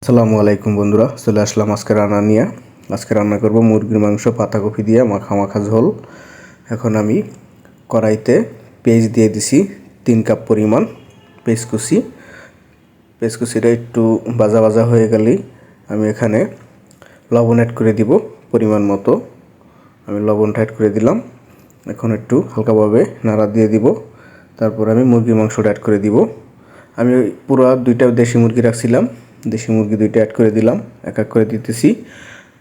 আসসালামু আলাইকুম বন্ধুরা, চলে আসলাম আজকে রান্না নিয়ে। আজকে রান্না করব মুরগির মাংস পাতাকপি দিয়ে মাখা মাখা ঝোল। এখন আমি কড়াইতে পেঁয়াজ দিয়ে দিছি 3 কাপ পরিমাণ পেঁয়াজকুচিটা একটু ভাজা ভাজা হয়ে গেলেই আমি এখানে লবণ অ্যাড করে দিব পরিমাণ মতো। আমি লবণটা অ্যাড করে দিলাম। এখন একটু হালকাভাবে নাড়া দিয়ে দিব। তারপর আমি মুরগির মাংসটা অ্যাড করে দিব। আমি পুরো 2টা দেশি মুরগি রাখছিলাম, দেশি মুরগি 2টা অ্যাড করে দিলাম, এক এক করে দিতেছি।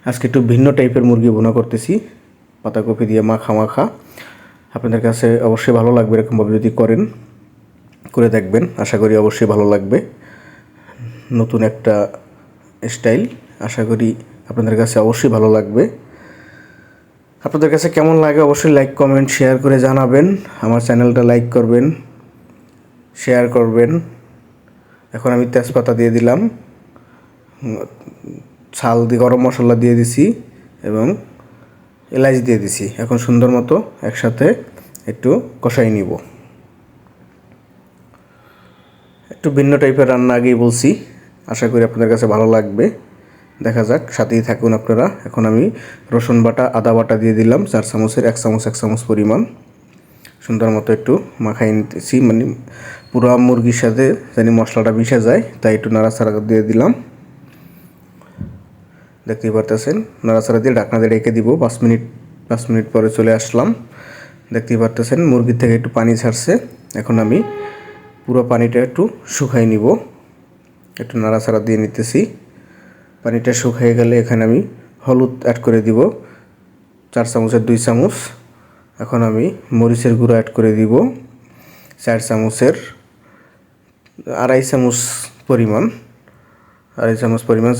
আজকে একটু ভিন্ন টাইপের মুরগি ভুনা করতেছি পাতাকপি দিয়ে মাখা মাখা। আপনাদের কাছে অবশ্যই ভালো লাগবে, এরকমভাবে যদি করে দেখবেন, আশা করি অবশ্যই ভালো লাগবে। নতুন একটা স্টাইল, আশা করি আপনাদের কাছে অবশ্যই ভালো লাগবে। আপনাদের কাছে কেমন লাগে অবশ্যই লাইক কমেন্ট শেয়ার করে জানাবেন। আমার চ্যানেলটা লাইক করবেন, শেয়ার করবেন। এখন আমি তেজপাতা দিয়ে দিলাম, ছাল দিয়ে গরম মশলা দিয়ে দিছি এবং এলাচ দিয়ে দিছি। এখন সুন্দর মতো একসাথে একটু কষাই নিব। একটু ভিন্ন টাইপের রান্না আগেই বলছি, আশা করি আপনাদের কাছে ভালো লাগবে। দেখা যাক, সাথেই থাকুন আপনারা। এখন আমি রসুন বাটা আদা বাটা দিয়ে দিলাম 4 চামচের 1 চামচ পরিমাণ। সুন্দর মতো একটু মাখাই নিতেছি, মানে পুরো মুরগির সাথে জানি মশলাটা মিশে যায়, তাই একটু নাড়াচাড়া দিয়ে দিলাম। দেখতেই পারতেছেন, নাড়াচাড়া দিয়ে ঢাকনা দিয়ে রেখে দিব 5 মিনিট পরে চলে আসলাম। দেখতেই পারতেছেন মুরগির থেকে একটু পানি ছাড়ছে। এখন আমি পুরো পানিটা একটু শুকাই নিব, একটু নাড়াচাড়া দিয়ে নিতেছি। পানিটা শুকিয়ে গেলে এখানে আমি হলুদ অ্যাড করে দিব 4 চামচের 2 চামচ। এখন আমি মরিচের গুঁড়ো অ্যাড করে দিব 4 চামচের আড়াই চামচ পরিমাণ।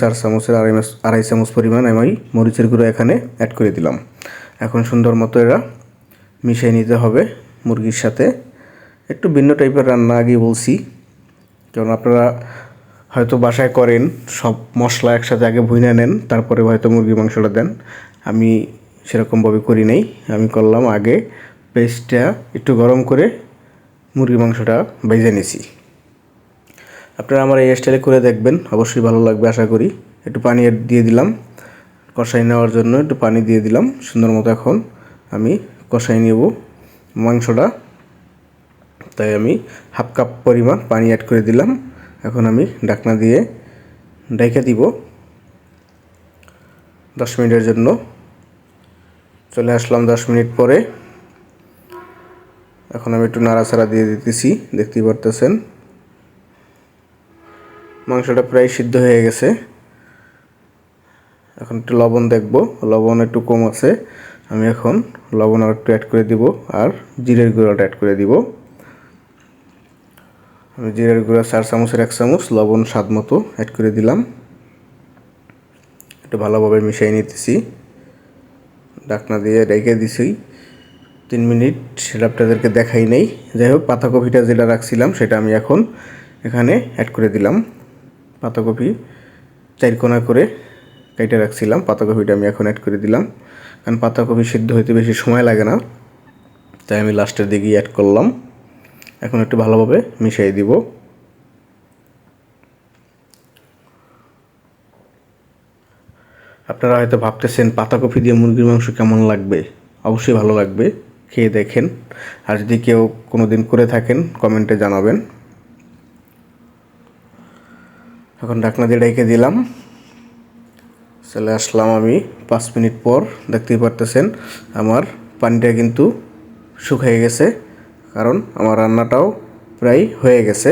4 চামচের আড়াই চামচ পরিমাণ আমি মরিচের গুঁড়ো এখানে অ্যাড করে দিলাম। এখন সুন্দর মতো এরা মিশিয়ে নিতে হবে মুরগির সাথে। একটু ভিন্ন টাইপের রান্না আগেই বলছি, কারণ আপনারা হয়তো বাসায় করেন, সব মশলা একসাথে আগে ভুনে নেন, তারপরে হয়তো মুরগির মাংসটা দেন। আমি সেরকমভাবে করি নাই, আমি করলাম আগে পেস্টটা একটু গরম করে মুরগির মাংসটা ভেজে নিছি। আপনারা আমার এই স্টাইলে করে দেখবেন, অবশ্যই ভালো লাগবে আশা করি। একটু পানি দিয়ে দিলাম কষাই নেওয়ার জন্য, একটু পানি দিয়ে দিলাম সুন্দর মতো। এখন আমি কষাই নেব মাংসটা, তাই আমি হাফ কাপ পরিমাণ পানি অ্যাড করে দিলাম। এখন আমি ঢাকনা দিয়ে ঢেকে দিব 10 মিনিটের জন্য। চলে আসলাম 10 মিনিট পরে। এখন আমি একটু নাড়াচাড়া দিয়ে দিতেছি, দেখতেই পারতেছেন মাংসটা প্রায় সিদ্ধ হয়ে গেছে। এখন একটু লবণ দেখব, লবণ একটু কম আছে, আমি এখন লবণ আর একটু অ্যাড করে দিব, আর জিরের গুঁড়োটা অ্যাড করে দিব। আমি জিরের গুঁড়া 4 চামচের 1 চামচ, লবণ স্বাদ মতো অ্যাড করে দিলাম। একটু ভালোভাবে মিশিয়ে নিতেছি, ঢাকনা দিয়ে রেখে দিছি 3 মিনিট। সেটা আপনাদেরকে দেখাই নেই। যাই হোক, পাতাকপিটা যেটা রাখছিলাম সেটা আমি এখন এখানে অ্যাড করে দিলাম। পাতাকপি 4 কোনা করে কেটে রাখছিলাম, পাতাকপিটা আমি এখন অ্যাড করে দিলাম। কারণ পাতাকপি সিদ্ধ হইতে বেশি সময় লাগে না, তাই আমি লাস্টের দিকে অ্যাড করলাম। এখন একটু ভালোভাবে মিশিয়ে দিব। আপনারা হয়তো ভাবতেছেন পাতাকপি দিয়ে মুরগির মাংস কেমন লাগবে। অবশ্যই ভালো লাগবে, খেয়ে দেখেন। আর যদি কেউ কোনো দিন করে থাকেন কমেন্টে জানাবেন। এখন ঢাকনা দিয়ে রেখে দিলাম। চলে আসলাম আমি 5 মিনিট পর। দেখতেই পারতেছেন আমার পানিটা কিন্তু শুকিয়ে গেছে, কারণ আমার রান্নাটাও প্রায় হয়ে গেছে।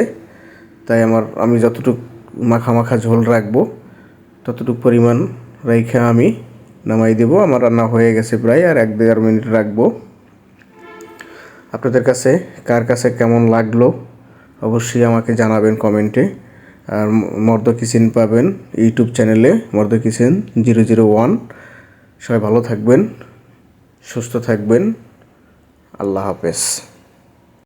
তাই আমি যতটুকু মাখা মাখা ঝোল রাখবো ততটুকু পরিমাণ রেখে আমি নামাই দেব। আমার রান্না হয়ে গেছে প্রায়, আর 1-1.5 মিনিট রাখবো। আপনাদের কাছে কার কাছে কেমন লাগলো অবশ্যই আমাকে জানাবেন কমেন্টে। আর মর্দ কিচেন পাবেন ইউটিউব চ্যানেলে, মর্দ কিচেন 001। সবাই ভালো থাকবেন, সুস্থ থাকবেন। আল্লাহ হাফেজ।